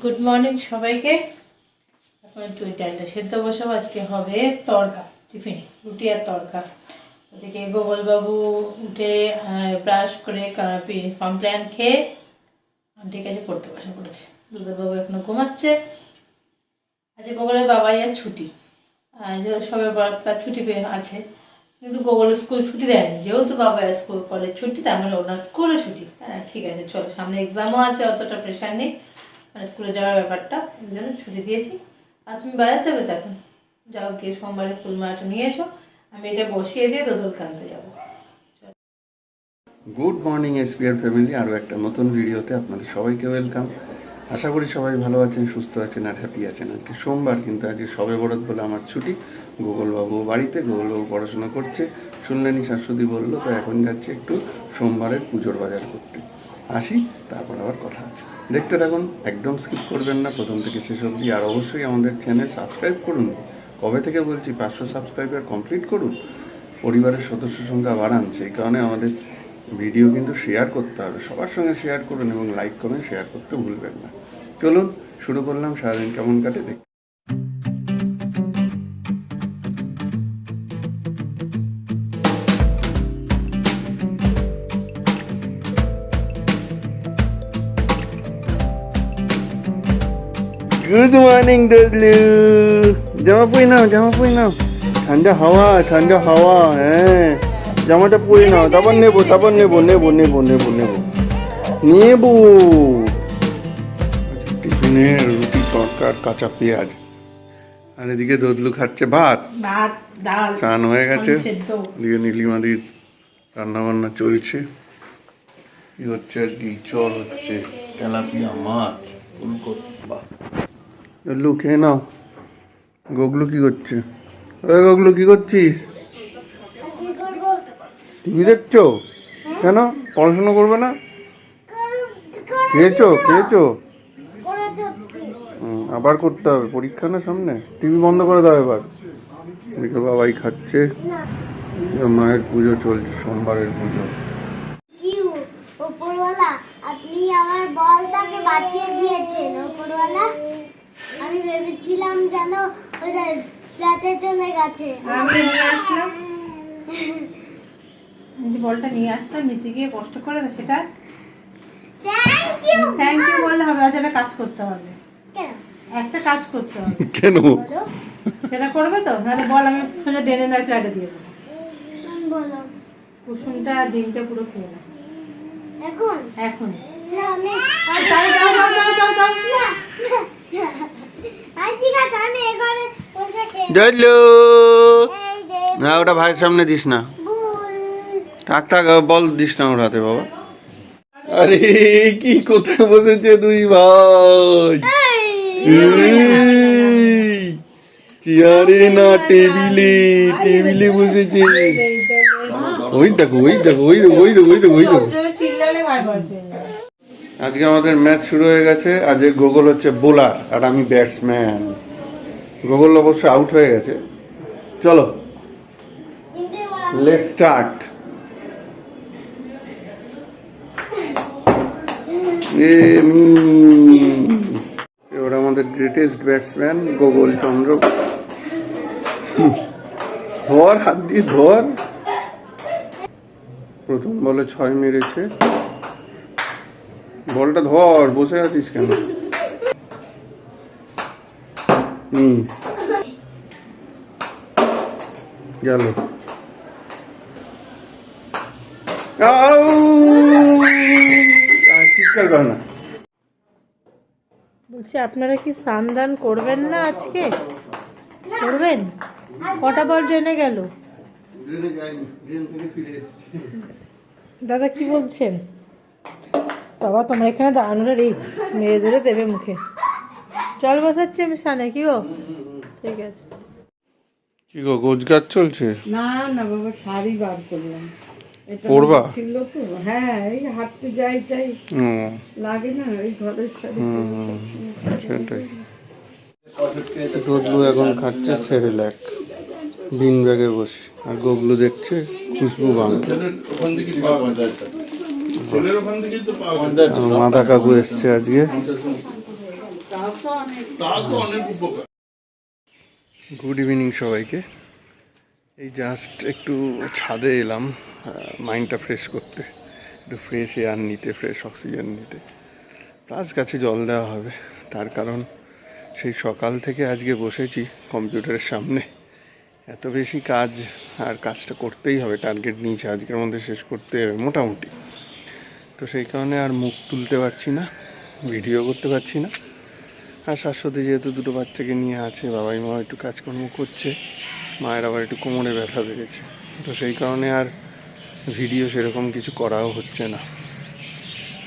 Good morning সবাইকে। এখন একটু ডালটা সেদ্ধ বসাবো। আজকে হবে তড়কা, টিফিনে রুটি আর তড়কা। ওদিকে গোপালবাবু উঠে ব্রাশ করে কমপ্লেন খেয়ে ঠিক আছে পড়তে বসে পড়েছে। দুধবাবু এখনো ঘুমাচ্ছে। আজকে গোপালের বাবাই আর ছুটি, সবে বরাত ছুটি পেয়ে আছে, কিন্তু গোপালের স্কুল ছুটি দেয়নি। যেহেতু বাবা স্কুল কলেজ ছুটি, তার মানে ওনার স্কুলে ছুটি। হ্যাঁ ঠিক আছে, চলো, সামনে এক্সামও আছে, অতটা প্রেশার নেই, মানে স্কুলে যাওয়ার ব্যাপারটা, ওই জন্য ছুটি দিয়েছি। আর তুমি বাজার যাবে তো? এখন যাও, গিয়ে সোমবারে ফুলমালাটা নিয়ে এসো, আমি এটা বসিয়ে দিয়ে দোদলকে আনতে যাবো। গুড মর্নিং এসপিআর ফ্যামিলি, আরও একটা নতুন ভিডিওতে আপনাদের সবাইকে ওয়েলকাম। আশা করি সবাই ভালো আছেন, সুস্থ আছেন আর হ্যাপি আছেন। আজকে সোমবার, কিন্তু আজকে সবে বরাত বলে আমার ছুটি। গোপালবাবু বাড়িতে, গোপালবাবু পড়াশোনা করছে, শুনলেনি শাশুড়ি বললো, তো এখন যাচ্ছে একটু সোমবারের পুজোর বাজার করতে। আসি, তারপর আবার কথা আছে, দেখতে থাকুন, একদম স্কিপ করবেন না প্রথম থেকে শেষ অবধি। আর অবশ্যই আমাদের চ্যানেল সাবস্ক্রাইব করুন। কবে থেকে বলছি 500 সাবস্ক্রাইবার কমপ্লিট করুন, পরিবারের সদস্য সংখ্যা বাড়ান। সেই কারণে আমাদের ভিডিও কিন্তু শেয়ার করতে হবে, সবার সঙ্গে শেয়ার করুন এবং লাইক কমেন্ট শেয়ার করতে ভুলবেন না। চলুন শুরু করলাম, সারাদিন কেমন কাটে দেখ। গুড মর্নিং দদলু, জামা পরে নাও, জামা পরে নাও, ঠান্ডা হাওয়া, ঠান্ডা হাওয়া। হ্যাঁ, জামাটা পরে নাও, তারপর নেবো, তারপর নেবো নেবো নেবো নেবো নেবো নেবো। টিফিনে রুটি, তড়কা আর কাঁচা পেঁয়াজ। আর এদিকে দদলু খাচ্ছে ভাত, ডাল, স্নান হয়ে গেছে, দিয়ে নীলিমাদির রান্না বান্না চলছে। কি হচ্ছে আর কি, চল হচ্ছে তেলাপিয়া মাছ, ফুলকপি। দদলু খেয়ে নাও। গোগলু কি করছে? ওই গোগলু কি করছিস? টিভি দেখছো? কেন, পড়াশোনা করবে না? খেয়েছো খেয়েছো? আবার করতে হবে, পরীক্ষা না সামনে। টিভি বন্ধ করে দাও এবার। এদিকে বাবাই খাচ্ছে, মায়ের পুজো চলছে, সোমবারের পুজো। উপরওয়ালা, আপনি আমার বলটাকে বাঁচিয়ে দিয়েছেন উপরওয়ালা। আমি ভেবেছিলাম যেন ওটা রাতে চলে গেছে। আমি নিয়ে আসলাম, বলটা নিয়ে আসতাম, নিচে গিয়ে কষ্ট করে সেটা থ্যাংক ইউ বললে হবে। আজ একটা কাজ করতে হবে, একটা কাজ করতে হবে। কেন সেটা করবে তো? তাহলে বল, আমি সোজা ডেনে না ফ্ল্যাটে দিয়ে দেবো। বলো, কুসুমটা ডিমটা পুরো খেয়ে না এখন এখন। না, আমি ঠিক আছে, আমি এবারে বসে খেয়ে দদলু, এই যে না ওটা ভাইয়ের সামনে দিস না, ভুল। থাক থাক, বল দিস না ওর হাতে বাবা। আরে কি কোথায় বসেছে দুই ভাই? চেয়ারে না, টেবিলে, টেবিলে বসেছে। ওই দেখো, ওই দেখো, ওই দেখো, ওই দেখো, ওই দেখো, ওই দেখো। আজকে আমাদের ম্যাচ শুরু হয়ে গেছে। আজকে গোগল হচ্ছে বোলার আর আমি ব্যাটসম্যান। গোগল অবশ্য আউট হয়ে গেছে। চলো লেটস স্টার্ট। এবার আমাদের গ্রেটেস্ট ব্যাটসম্যান গোগল চন্দ্র। ধর, হাত দিয়ে ধর। প্রথম বলে 6 মেরেছে। বলটা ধর, বসে আছিস কেন? মিস গেল। চিৎকার কর না। বলছি, আপনারা কি স্নান করবেন না আজকে? করবেন? কটা বল ড্রেনে গেল? দাদা কি বলছেন? বাবা, তোমার এখানে দাঁড়ানোটা রিস্ক, মেরে ধরে দেবে মুখে। জল বসাচ্ছি আমি স্নানে, কি গো? ঠিক আছে। কি গো, গোজগাছ চলছে? না না বাবা, শাড়ি বার করলাম, এটা পরবা? ছিল তো। হ্যাঁ, এই হাঁটতে যাই তাই লাগে না, এই ঘরের শাড়ি সেটাই। দদলু এখন খাচ্ছে সেরেল্যাক বিন ব্যাগে বসে, আর গোগলু দেখছে খুশবু বাংলা। মাদা কাকু এসছে আজকে। তাও তো অনেক গুড ইভিনিং সবাইকে। এই জাস্ট একটু ছাদে এলাম মাইন্ডটা ফ্রেশ করতে, একটু ফ্রেশ এয়ার নিতে, ফ্রেশ অক্সিজেন নিতে, প্লাস গাছে জল দেওয়া হবে। তার কারণ সেই সকাল থেকে আজকে বসেছি কম্পিউটারের সামনে, এত বেশি কাজ, আর কাজটা করতেই হবে, টার্গেট নিয়েছে আজকের মধ্যে শেষ করতে হবে মোটামুটি। তো সেই কারণে আর মুখ তুলতে পারছি না, ভিডিও করতে পারছি না। আর শাশ্বতী যেহেতু দুটো বাচ্চাকে নিয়ে আছে, বাবাই মা একটু কাজকর্ম করছে, মায়ের আবার একটু কোমরে ব্যথা বেড়েছে, তো সেই কারণে আর ভিডিও সেরকম কিছু করাও হচ্ছে না।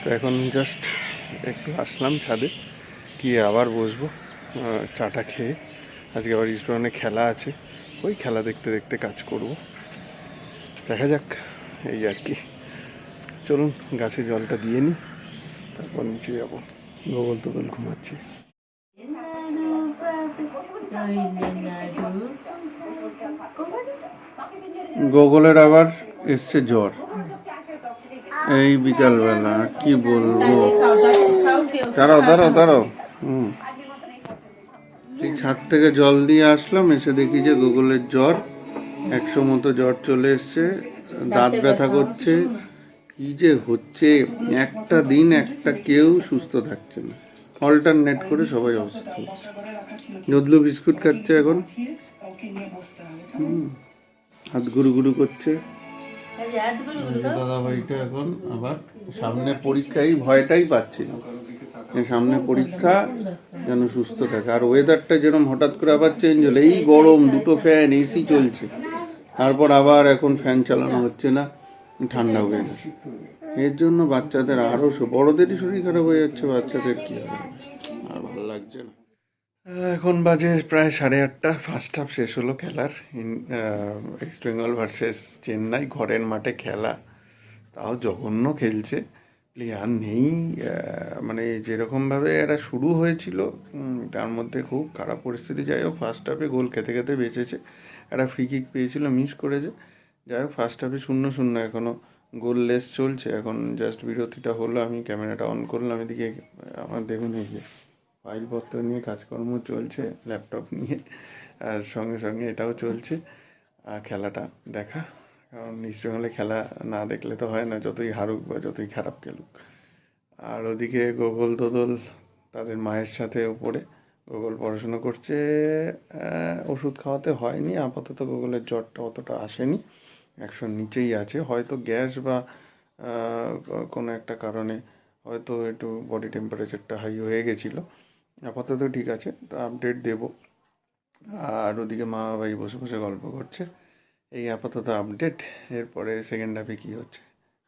তো এখন জাস্ট একটু আসলাম ছাদে, গিয়ে আবার বসবো চাটা খেয়ে। আজকে আবার ইস্টনে খেলা আছে, ওই খেলা দেখতে দেখতে কাজ করব, দেখা যাক। এই আর কি, চলুন গাছে জলটা দিয়ে নিই, তারপর নিচে যাবো। গোগল টোগল ঘুমাচ্ছি। গোগলের আবার এসছে জ্বর এই বিকালবেলা, কি বলবো। দাঁড়াও দাঁড়াও দাঁড়াও। এই ছাদ থেকে জল দিয়ে আসলাম, এসে দেখি যে গোগলের জ্বর 100 মতো জ্বর চলে এসছে, দাঁত ব্যথা করছে, কি যে হচ্ছে। একটা দিন একটা কেউ সুস্থ থাকছে না, অল্টারনেট করে সবাই অসুস্থ হচ্ছে। যদলু বিস্কুট খাচ্ছে এখন, হাত গুরু গুরু করছে। দাদা ভাইটা এখন আবার সামনে পরীক্ষায় ভয়টাই পাচ্ছি না, সামনে পরীক্ষা, যেন সুস্থ থাকে। আর ওয়েদারটা যেরকম হঠাৎ করে আবার চেঞ্জ হলো, এই গরম, দুটো ফ্যান এসি চলছে, তারপর আবার এখন ফ্যান চালানো হচ্ছে না, ঠান্ডা হয়ে গেছে। এর জন্য বাচ্চাদের আরও, বড়দেরই শরীর খারাপ হয়ে যাচ্ছে, বাচ্চাদের কি হবে, আর ভালো লাগছে না। এখন বাজে প্রায় 8:30, ফার্স্ট হাফ শেষ হলো খেলার। ইস্ট বেঙ্গল ভার্সেস চেন্নাই, ঘরের মাঠে খেলা, তাও জঘন্য খেলছে, প্লেয়ার নেই। মানে যেরকমভাবে এটা শুরু হয়েছিল তার মধ্যে খুব খারাপ পরিস্থিতি। যাই হোক, ফার্স্ট হাফে গোল খেতে খেতে বেঁচেছে, একটা ফ্রি কিক পেয়েছিল, মিস করেছে। যাই হোক, ফার্স্ট হাফে 0-0, এখনও গোল লেস চলছে। এখন জাস্ট বিরতিটা হলো, আমি ক্যামেরাটা অন করলাম, এদিকে আমার দেখুন এই যে ফাইলপত্র নিয়ে কাজকর্ম চলছে, ল্যাপটপ নিয়ে, আর সঙ্গে সঙ্গে এটাও চলছে খেলাটা দেখা। কারণ ইস্টবেঙ্গলে খেলা না দেখলে তো হয় না, যতই হারুক বা যতই খারাপ খেলুক। আর ওদিকে গোগল দোদল তাদের মায়ের সাথে উপরে, গোগল পড়াশুনো করছে। ওষুধ খাওয়াতে হয়নি আপাতত, গোগলের জ্বরটা অতটা আসেনি, 100 নিচেই আছে। হয়তো গ্যাস বা কোনো একটা কারণে হয়তো একটু বডি টেম্পারেচারটা হাই হয়ে গেছিলো, আপাতত ঠিক আছে, তো আপডেট দেব। আর ওদিকে মা ভাই বসে বসে গল্প করছে, এই আপাতত আপডেট। এরপরে সেকেন্ড হাফে কী হচ্ছে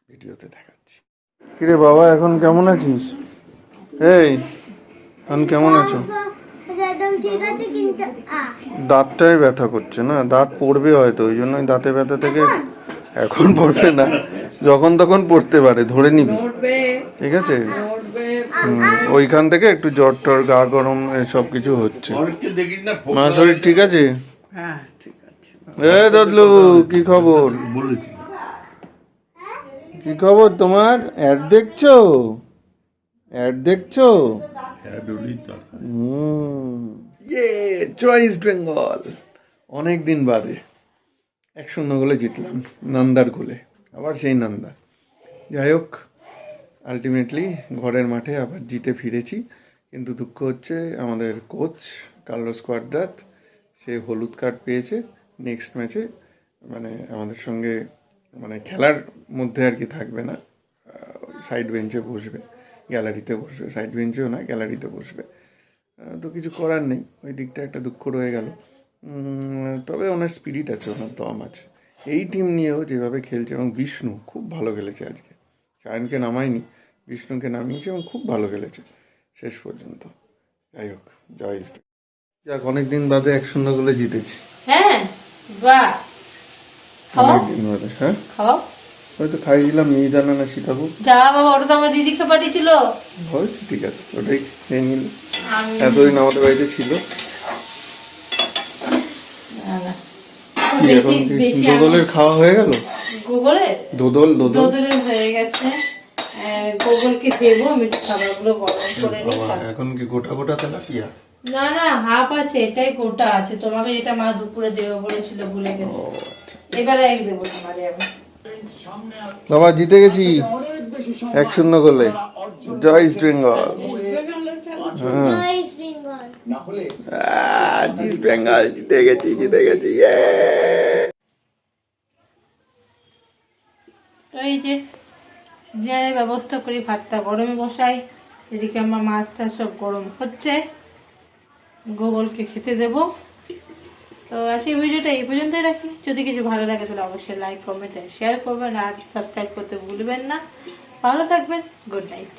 ভিডিওতে দেখাচ্ছি। কিরে বাবা, এখন কেমন আছিস? এই এখন কেমন আছো? একদম ঠিক আছে, কিন্তু দাঁতটাই ব্যথা করছে না, দাঁত পড়বে হয়তো, ওই জন্যই দাঁতে ব্যথা থেকে। এখন পড়বে না, যখন তখন পড়তে পারে, ধরে নিবি, ঠিক আছে? ওইখান থেকে একটু জ্বর টর, গা গরম, সব কিছু হচ্ছে। মা শরীর ঠিক আছে? হ্যাঁ ঠিক আছে। এ দদলু, কি খবর? কি খবর তোমার? অ্যাড দেখছো? অ্যাড দেখছো? জয় ইস্ট বেঙ্গল, অনেক দিন বাদে 1-0 গোলে জিতলাম, নন্দার গোলে, আবার সেই নন্দা। যাই হোক, আলটিমেটলি ঘরের মাঠে আবার জিতে ফিরেছি। কিন্তু দুঃখ হচ্ছে আমাদের কোচ কার্লোস কোয়াদ্রাত, সে হলুদ কার্ড পেয়েছে নেক্সট ম্যাচে। মানে আমাদের সঙ্গে মানে খেলার মধ্যে আর কি থাকবে না, সাইড বেঞ্চে বসবে, গ্যালারিতে বসবে, সাইড বেঞ্চেও না, গ্যালারিতে বসবে। তো কিছু করার নেই, ওই দিকটা একটা দুঃখ রয়ে গেল। তবে ওনার স্পিরিট আছে, ওনার দম আছে। এই টিম নিয়েও যেভাবে খেলছে, এবং বিষ্ণু খুব ভালো খেলেছে আজকে, সায়নকে নামায়নি, বিষ্ণুকে নামিয়েছে এবং খুব ভালো খেলেছে শেষ পর্যন্ত। যাই হোক, জয় ইস্ট। যাক, অনেকদিন বাদে 1-0 গোলে জিতেছি। হ্যাঁ, বাহ, খাও অনেকদিন বাদে। হ্যাঁ, খাও। হয়তো খাইয়েছিলাম মিহিদানা না সীতাভোগ। যা বাবা, ওটা তো আমার দিদিকে পাঠিয়েছিল। হয়তো, ঠিক আছে, ওটাই খেয়ে নিল, এতদিন আমাদের বাড়িতে ছিল। কি এখন দোদলের খাওয়া হয়ে গেল? গুগলে দোদল দোদলের হয়ে গেছে, গোগলকে দেবো, আমি একটু খাবারগুলো গরম করে নিই। বাবা, এখন কি গোটা গোটা তেলাপিয়া? না না, হাফ আছে, এটাই গোটা আছে। তোমাকে যেটা মা দুপুরে দেবো বলেছিল ভুলে গেছি, এবারে এক দেবো তোমারে আমি। বাবা জিতে গেছি 1-0 গোলে। জয় ইস্ট বেঙ্গল। জয় ইস্ট বেঙ্গল। ইস্ট বেঙ্গল জিতে গেছি। তো এই যে ডিনারের ব্যবস্থা করি, ভাতটা গরমে বসাই, এদিকে আমার মাছটা সব গরম হচ্ছে, গোগলকে খেতে দেবো। তো আজকে ভিডিওটা এই পর্যন্তই রাখি। যদি কিছু ভালো লাগে তাহলে অবশ্যই লাইক, কমেন্ট আর শেয়ার করবেন, আর সাবস্ক্রাইব করতে ভুলবেন না। ভালো থাকবেন, গুড নাইট।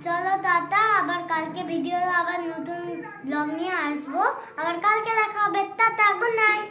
চলো টাটা, আবার কালকে ভিডিও আবার নতুন ব্লগ নিয়ে আসবো, আবার কালকে দেখা হবে। Tata, good night.